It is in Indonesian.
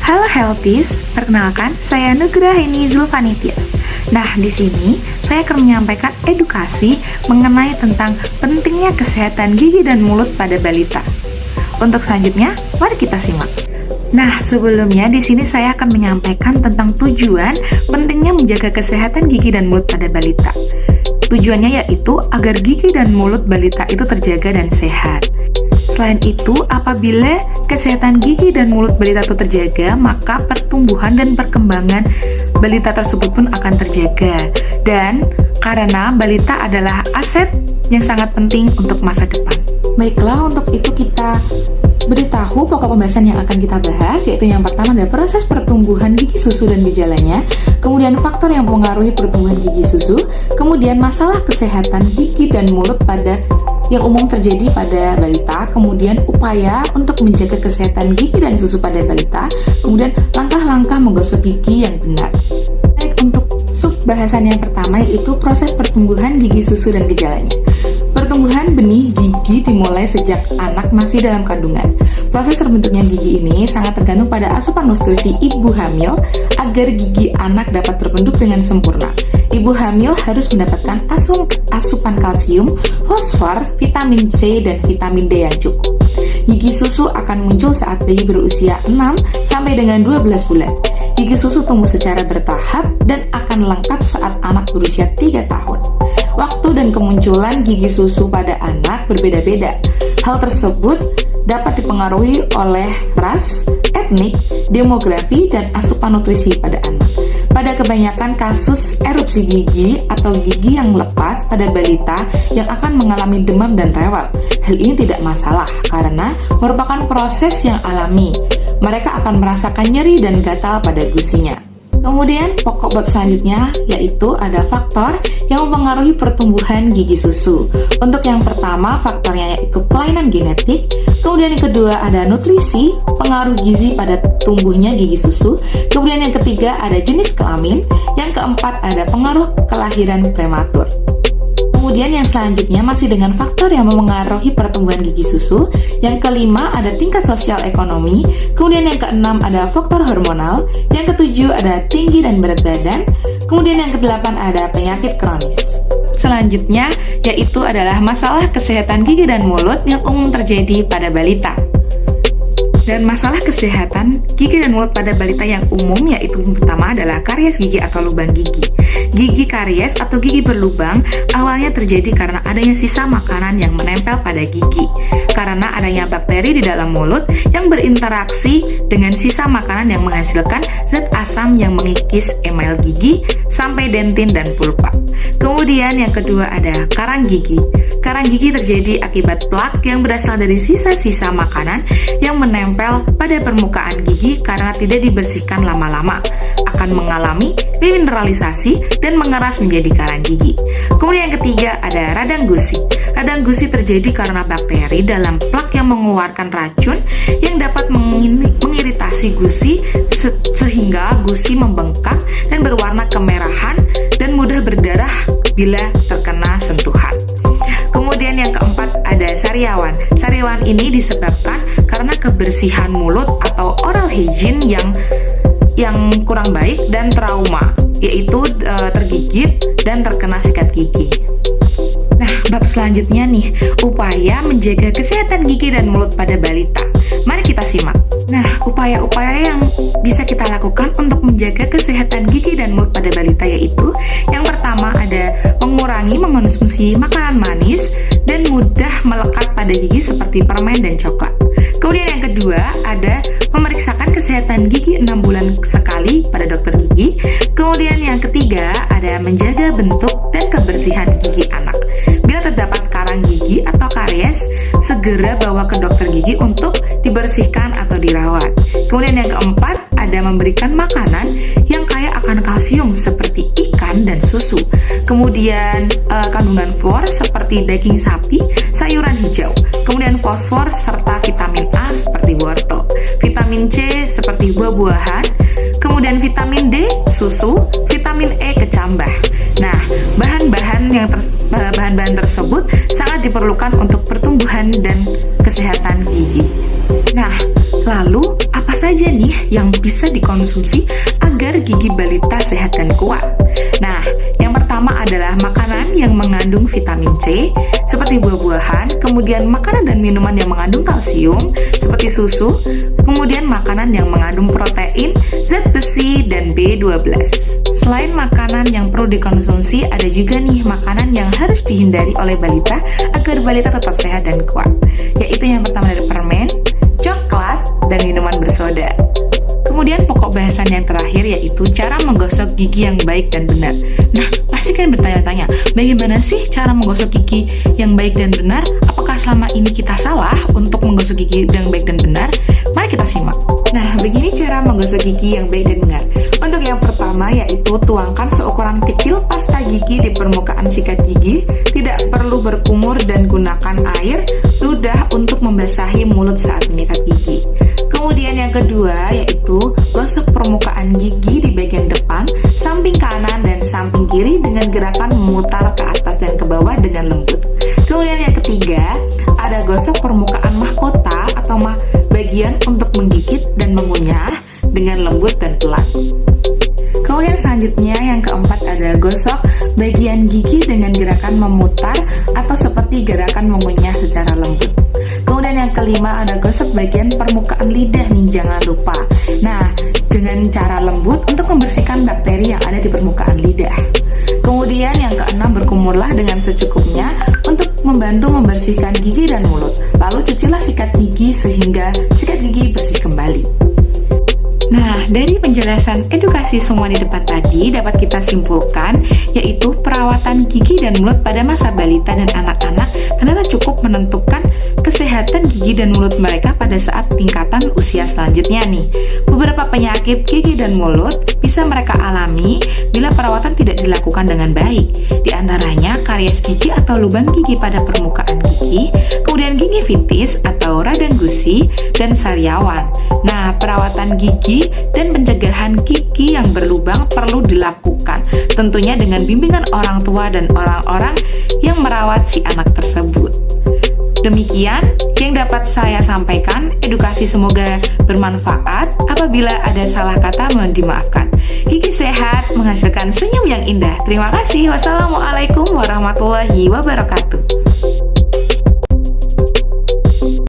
Halo Healthies, perkenalkan saya Nugrahaini Zulfanitias. Nah, di sini saya akan menyampaikan edukasi mengenai tentang pentingnya kesehatan gigi dan mulut pada balita. Untuk selanjutnya, mari kita simak. Nah, sebelumnya di sini saya akan menyampaikan tentang tujuan pentingnya menjaga kesehatan gigi dan mulut pada balita. Tujuannya yaitu agar gigi dan mulut balita itu terjaga dan sehat. Selain itu, apabila kesehatan gigi dan mulut balita itu terjaga, maka pertumbuhan dan perkembangan balita tersebut pun akan terjaga. Dan karena balita adalah aset yang sangat penting untuk masa depan. Baiklah, untuk itu kita beritahu pokok pembahasan yang akan kita bahas, yaitu yang pertama adalah proses pertumbuhan gigi susu dan gejalanya, kemudian faktor yang mempengaruhi pertumbuhan gigi susu, kemudian masalah kesehatan gigi dan mulut yang umum terjadi pada balita, kemudian upaya untuk menjaga kesehatan gigi dan susu pada balita, kemudian langkah-langkah menggosok gigi yang benar. Baik, untuk sub bahasan yang pertama yaitu proses pertumbuhan gigi susu dan gejalanya. Pertumbuhan benih gigi dimulai sejak anak masih dalam kandungan. Proses terbentuknya gigi ini sangat tergantung pada asupan nutrisi ibu hamil agar gigi anak dapat terbentuk dengan sempurna. Ibu hamil harus mendapatkan asupan kalsium, fosfor, vitamin C, dan vitamin D yang cukup. Gigi susu akan muncul saat bayi berusia 6 sampai dengan 12 bulan. Gigi susu tumbuh secara bertahap dan akan lengkap saat anak berusia 3 tahun. Waktu dan kemunculan gigi susu pada anak berbeda-beda. Hal tersebut dapat dipengaruhi oleh ras, etnik, demografi, dan asupan nutrisi pada anak. Pada kebanyakan kasus erupsi gigi atau gigi yang lepas pada balita yang akan mengalami demam dan rewel. Hal ini tidak masalah karena merupakan proses yang alami. Mereka akan merasakan nyeri dan gatal pada gusinya. Kemudian pokok bab selanjutnya yaitu ada faktor yang mempengaruhi pertumbuhan gigi susu. Untuk yang pertama faktornya yaitu kelainan genetik, kemudian yang kedua ada nutrisi, pengaruh gizi pada tumbuhnya gigi susu, kemudian yang ketiga ada jenis kelamin, yang keempat ada pengaruh kelahiran prematur. Kemudian yang selanjutnya masih dengan faktor yang mempengaruhi pertumbuhan gigi susu. Yang kelima ada tingkat sosial ekonomi. Kemudian yang keenam ada faktor hormonal. Yang ketujuh ada tinggi dan berat badan. Kemudian yang kedelapan ada penyakit kronis. Selanjutnya yaitu adalah masalah kesehatan gigi dan mulut yang umum terjadi pada balita. Dan masalah kesehatan gigi dan mulut pada balita yang umum yaitu pertama adalah karies gigi atau lubang gigi. Gigi karies atau gigi berlubang awalnya terjadi karena adanya sisa makanan yang menempel pada gigi. Karena adanya bakteri di dalam mulut yang berinteraksi dengan sisa makanan yang menghasilkan zat asam yang mengikis email gigi sampai dentin dan pulpa. Kemudian yang kedua ada karang gigi. Karang gigi terjadi akibat plak yang berasal dari sisa-sisa makanan yang menempel pada permukaan gigi karena tidak dibersihkan lama-lama. Akan mengalami mineralisasi dan mengeras menjadi karang gigi. Kemudian yang ketiga ada radang gusi. Radang gusi terjadi karena bakteri dalam plak yang mengeluarkan racun yang dapat mengiritasi gusi sehingga gusi membengkak dan berwarna kemerahan dan mudah berdarah bila terkena sentuhan. Kemudian yang keempat ada sariawan. Sariawan ini disebabkan karena kebersihan mulut atau oral hygiene yang kurang baik dan trauma, yaitu tergigit dan terkena sikat gigi. Nah, bab selanjutnya nih, upaya menjaga kesehatan gigi dan mulut pada balita. Mari kita simak. Nah, upaya-upaya yang bisa kita lakukan untuk menjaga kesehatan gigi dan mulut pada balita yaitu yang pertama ada mengurangi mengonsumsi makanan manis dan mudah melekat pada gigi seperti permen dan coklat. Kemudian yang kedua ada memeriksakan kesehatan gigi 6 bulan sekali pada dokter gigi. Kemudian yang ketiga ada menjaga bentuk dan kebersihan gigi anak. Bila terdapat karang gigi atau karies, segera bawa ke dokter gigi untuk dibersihkan atau dirawat. Kemudian yang keempat ada memberikan makanan yang kaya akan kalsium seperti ikan dan susu. Kemudian kandungan fluor seperti daging sapi, sayuran hijau. Kemudian fosfor serta vitamin A seperti wortel. Vitamin C seperti buah-buahan. Kemudian vitamin D, susu, vitamin E kecambah. Nah, bahan-bahan tersebut sangat diperlukan untuk pertumbuhan dan kesehatan gigi. Nah, lalu apa saja nih yang bisa dikonsumsi agar gigi balita sehat dan kuat? Nah, yang pertama adalah makanan yang mengandung vitamin C, seperti buah-buahan, kemudian makanan dan minuman yang mengandung kalsium, seperti susu, kemudian makanan yang mengandung protein, zat besi, dan B12. Selain makanan yang perlu dikonsumsi, ada juga nih makanan yang harus dihindari oleh balita agar balita tetap sehat dan kuat, yaitu yang pertama dari permen, coklat, dan minuman bersoda. Kemudian pokok bahasan yang terakhir yaitu cara menggosok gigi yang baik dan benar. Nah, pasti kalian bertanya-tanya, bagaimana sih cara menggosok gigi yang baik dan benar? Apakah selama ini kita salah untuk menggosok gigi yang baik dan benar? Mari kita simak. Nah, begini cara menggosok gigi yang baik dan benar. Untuk yang pertama yaitu tuangkan seukuran kecil pasta gigi di permukaan sikat gigi, tidak perlu berkumur dan gunakan air ludah untuk membasahi mulut saat menyikat gigi. Kemudian yang kedua yaitu gosok permukaan gigi di bagian depan, samping kanan dan samping kiri dengan gerakan memutar ke atas dan ke bawah dengan lembut. Kemudian yang ketiga ada gosok permukaan mahkota atau bagian untuk menggigit dan mengunyah dengan lembut dan pelan. Kemudian selanjutnya yang keempat ada gosok bagian gigi dengan gerakan memutar atau seperti gerakan mengunyah secara lembut. Kemudian yang kelima ada gosok bagian permukaan lidah nih, jangan lupa. Nah, dengan cara lembut untuk membersihkan bakteri yang ada di permukaan lidah. Kemudian yang keenam, berkumurlah dengan secukupnya untuk membantu membersihkan gigi dan mulut. Lalu cucilah sikat gigi sehingga sikat gigi bersih kembali. Nah, dari penjelasan edukasi semua di depan tadi dapat kita simpulkan yaitu perawatan gigi dan mulut pada masa balita dan anak-anak ternyata cukup menentukan kesehatan gigi dan mulut mereka pada saat tingkatan usia selanjutnya nih. Beberapa penyakit gigi dan mulut bisa mereka alami bila perawatan tidak dilakukan dengan baik. Di antaranya karies gigi atau lubang gigi pada permukaan gigi, kemudian gingivitis atau radang gusi, dan sariawan. Nah, perawatan gigi dan pencegahan gigi yang berlubang perlu dilakukan, tentunya dengan bimbingan orang tua dan orang-orang yang merawat si anak tersebut. Demikian yang dapat saya sampaikan. Edukasi semoga bermanfaat. Apabila ada salah kata mohon dimaafkan. Gigi sehat menghasilkan senyum yang indah. Terima kasih. Wassalamualaikum warahmatullahi wabarakatuh.